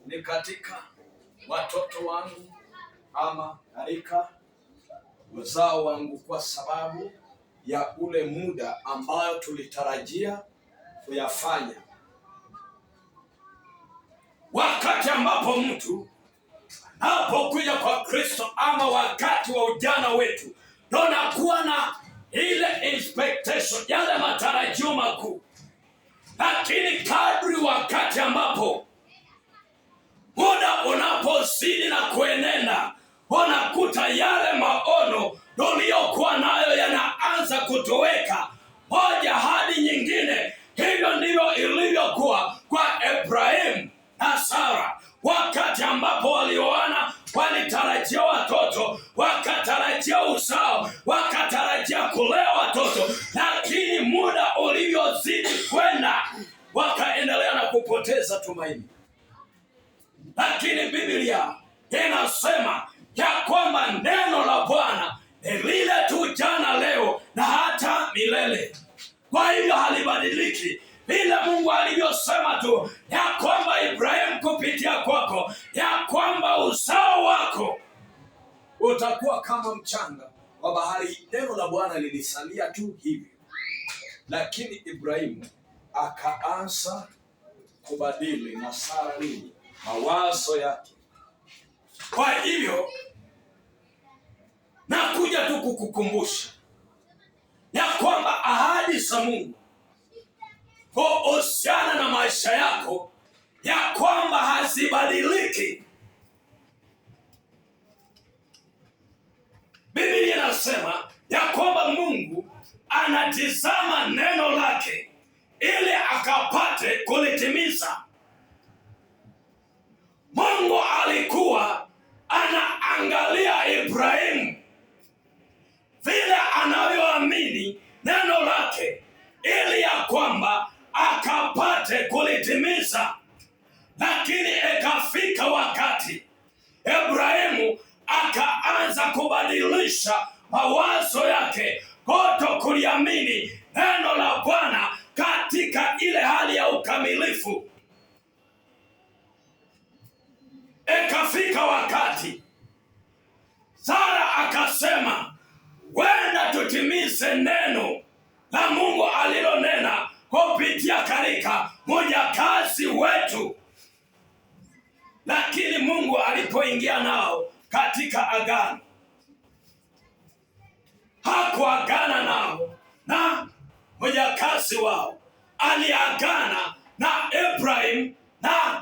ni katika watoto wangu ama katika uzao wangu, kwa sababu ya ule muda ambayo tulitarajia kuyafanya. Wakati ambapo mtu anapokuja kwa Kristo ama wakati wa ujana wetu, ndio nakuwa na ile expectation, yale matarajio makuu. Lakini kadri wakati ambapo muda unapozidi na kuenenda, unakuta yale maono uliyokuwa nayo yanaanza kutoweka moja hadi nyingine. Hivyo ndivyo ilivyokuwa kwa Ibrahimu na Sara. Wakati ambapo walioana, walitarajia watoto, wakatarajia uzao, wakatarajia kulea watoto, lakini muda ulivyozidi kwenda, wakaendelea na kupoteza tumaini. Lakini Biblia inasema ya kwamba neno la Bwana ni lile tu jana, leo na hata milele. Kwa hivyo halibadiliki. Vile Mungu alivyosema tu ya kwamba Ibrahimu, kupitia kwako, ya kwamba uzao wako utakuwa kama mchanga wa bahari. Neno la Bwana lilisalia tu hivyo, lakini Ibrahimu akaanza kubadili na Sara mawazo yake. Kwa hivyo nakuja tu kukukumbusha ya kwamba ahadi za Mungu kuhusiana na maisha yako ya kwamba hazibadiliki. Biblia inasema ya kwamba Mungu anatizama neno lake ili akapate kulitimiza. Mungu alikuwa anaangalia Ibrahimu vile anavyoamini neno lake ili ya kwamba akapate kulitimiza. Lakini ikafika wakati Ibrahimu akaanza kubadilisha mawazo yake, kuto kuliamini neno la Bwana katika ile hali ya ukamilifu. Ikafika wakati Sara akasema, wenda tutimize neno la Mungu alilonena kupitia katika mjakazi wetu. Lakini Mungu alipoingia nao katika agano, hakuagana nao na mjakazi wao, aliagana na Ibrahimu na